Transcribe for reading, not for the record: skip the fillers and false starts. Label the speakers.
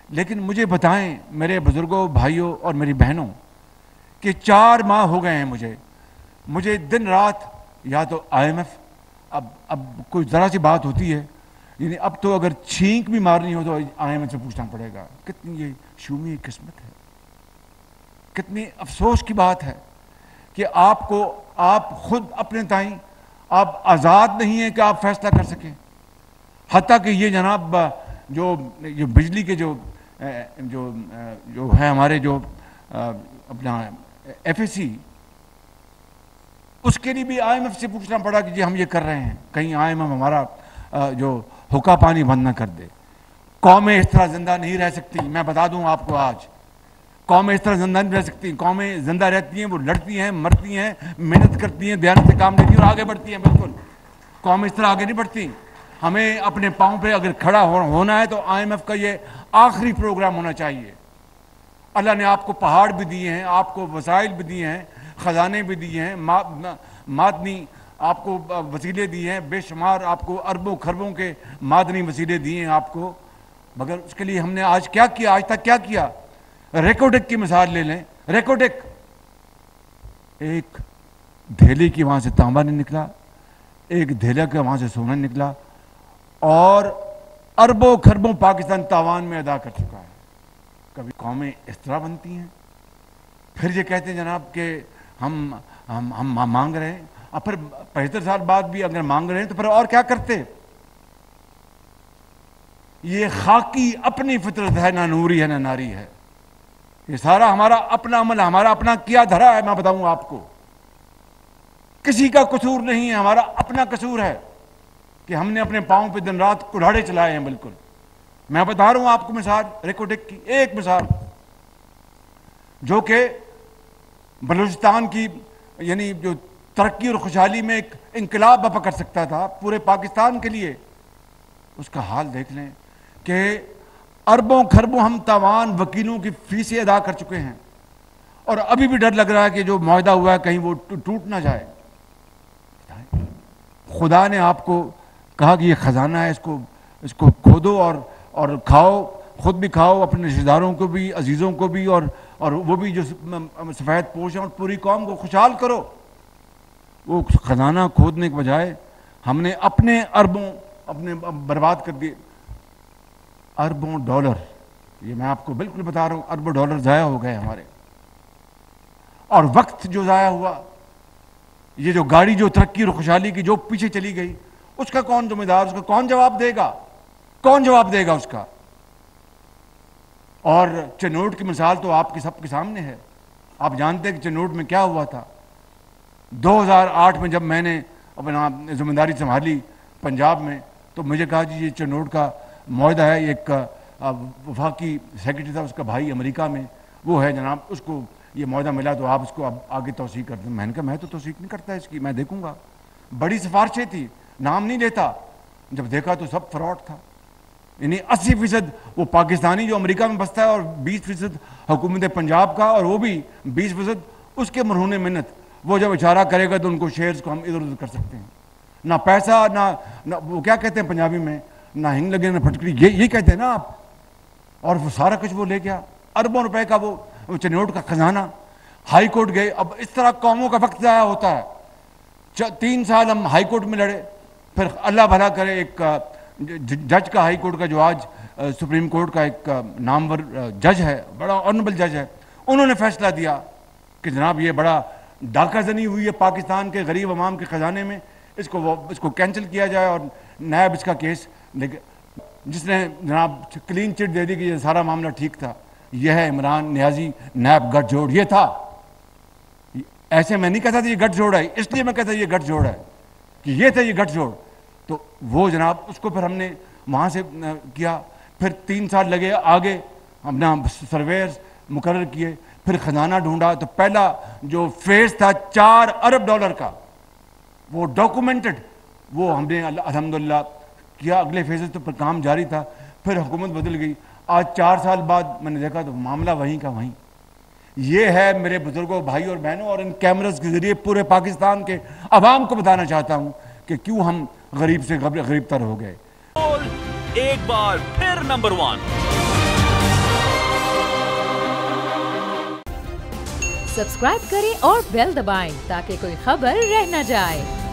Speaker 1: लेकिन मुझे बताएं मेरे बुजुर्गों, भाइयों और मेरी बहनों कि 4 माह हो गए हैं मुझे दिन रात या तो IMF, अब कोई ज़रा सी बात होती है, यानी अब तो अगर छींक भी मारनी हो तो IMF से पूछना पड़ेगा। कितनी ये शूमी किस्मत है, कितनी अफसोस की बात है कि आप खुद अपने ताईं आप आज़ाद नहीं हैं कि आप फैसला कर सकें। हत्ता कि ये जनाब जो बिजली के जो है हमारे जो अपना FSC, उसके लिए भी IMF से पूछना पड़ा कि जी हम ये कर रहे हैं, कहीं IMF हमारा जो हुक्का पानी बंद ना कर दे। कौमें इस तरह जिंदा नहीं रह सकती। मैं बता दूं आपको, आज कौमें इस तरह जिंदा नहीं रह सकती। कौमें जिंदा रहती हैं, वो लड़ती हैं, मरती हैं, मेहनत करती हैं, दयानत से काम लेती हैं और आगे बढ़ती हैं। बिल्कुल कौमें इस तरह आगे नहीं बढ़ती। हमें अपने पाँव पे अगर खड़ा होना है तो IMF का ये आखिरी प्रोग्राम होना चाहिए। अल्लाह ने आपको पहाड़ भी दिए हैं, आपको वसाइल भी दिए हैं, ख़जाने भी दिए हैं, मादनी आपको वसीले दिए हैं, बेशुमार आपको अरबों खरबों के मादनी वसीले दिए हैं आपको, मगर उसके लिए हमने आज क्या किया, आज तक क्या किया? रेकोडेक की मिसाल ले लें। रेकोडेक, एक धेले की वहाँ से तांबा नहीं निकला, एक धेले का वहाँ से सोना निकला, और अरबों खरबों पाकिस्तान तावान में अदा कर चुका है। कभी कौमें इस तरह बनती हैं? फिर ये कहते हैं जनाब कि हम मांग रहे हैं, और फिर 75 साल बाद भी अगर मांग रहे हैं तो फिर और क्या करते? ये खाकी अपनी फितरत है, ना नूरी है ना नारी है। ये सारा हमारा अपना अमल, हमारा अपना किया धरा है। मैं बताऊं आपको, किसी का कसूर नहीं है, हमारा अपना कसूर है कि हमने अपने पांव पे दिन रात कुल्हाड़े चलाए हैं। बिल्कुल मैं बता रहा हूं आपको मिसाल रेकोडेक की, एक मिसाल जो कि बलूचिस्तान की यानी जो तरक्की और खुशहाली में एक इंकलाब बपा कर सकता था पूरे पाकिस्तान के लिए, उसका हाल देख लें कि अरबों खरबों हम तावान वकीलों की फीसें अदा कर चुके हैं, और अभी भी डर लग रहा है कि जो मुआहदा हुआ है कहीं वो टूट ना जाए। खुदा ने आपको कहा कि ये खजाना है, इसको खोदो और खाओ, खुद भी खाओ, अपने रिश्तेदारों को भी, अजीज़ों को भी, और वो भी जो सफ़ेद पोश हैं, और पूरी कौम को खुशहाल करो। वो खजाना खोदने के बजाय हमने अपने अरबों अपने बर्बाद कर दिए। अरबों डॉलर, ये मैं आपको बिल्कुल बता रहा हूँ, अरबों डॉलर ज़ाया हो गए हमारे। और वक्त जो ज़ाया हुआ, ये जो गाड़ी जो तरक्की और खुशहाली की जो पीछे चली गई, उसका कौन जिम्मेदार? उसका कौन जवाब देगा? कौन जवाब देगा उसका? और चिनोट की मिसाल तो आपके सबके सामने है। आप जानते हैं कि चिनोट में क्या हुआ था। 2008 में जब मैंने अपना जिम्मेदारी संभाली पंजाब में, तो मुझे कहा जी ये चिनोट का मुआहदा है, एक वफाकी सेक्रेटरी था, उसका भाई अमेरिका में वो है जनाब, उसको ये मुआहदा मिला, तो आप उसको अब आगे तौसीक कर दें। मैंने कहा मैं तो तौसीक नहीं करता इसकी, मैं देखूंगा। बड़ी सिफारिशें थी, नाम नहीं लेता। जब देखा तो सब फ्रॉड था। यानी 80% वो पाकिस्तानी जो अमेरिका में बसता है, और 20% हुकूमत पंजाब का, और वो भी 20% उसके मरहून मिन्नत। वो जब इशारा करेगा तो उनको शेयर्स को हम इधर उधर कर सकते हैं। ना पैसा, ना वो क्या कहते हैं पंजाबी में, ना हिंग लगे ना फटकड़ी, ये कहते हैं ना आप। और वो सारा कुछ वो ले गया, अरबों रुपए का वो चिनोट का खजाना। हाई कोर्ट गए। अब इस तरह कौमों का वक्त ज़ाया होता है। 3 साल हम हाई कोर्ट में लड़े, फिर अल्लाह भला करे एक जज का, हाई कोर्ट का जो आज सुप्रीम कोर्ट का एक नामवर जज है, बड़ा ऑनरेबल जज है, उन्होंने फैसला दिया कि जनाब ये बड़ा डाकाजनी हुई है पाकिस्तान के गरीब अवाम के ख़जाने में, इसको कैंसिल किया जाए और नैब इसका केस, जिसने जनाब क्लीन चिट दे दी कि ये सारा मामला ठीक था। यह है इमरान नियाजी नैब गठजोड़। ये था, ऐसे मैं नहीं कहता था ये गठजोड़ है, इसलिए मैं कहता ये गठजोड़ है कि ये था ये गठजोड़। तो वो जनाब उसको फिर हमने वहाँ से किया। फिर 3 साल लगे, आगे अपना सर्वेयर्स मुकर्रर किए, फिर खजाना ढूंढा। तो पहला जो फेज था 4 अरब डॉलर का, वो डॉक्यूमेंटेड, वो हमने अल्हम्दुलिल्लाह किया। अगले फेजेस तो पर काम जारी था। फिर हुकूमत बदल गई। आज 4 साल बाद मैंने देखा तो मामला वहीं का वहीं। ये है मेरे बुजुर्गों, भाई और बहनों, और इन कैमरास के जरिए पूरे पाकिस्तान के अवाम को बताना चाहता हूँ कि क्यों हम गरीब से गरीब तर हो गए।
Speaker 2: एक बार फिर नंबर 1। सब्सक्राइब करें और बेल दबाएं ताकि कोई खबर रह न जाए।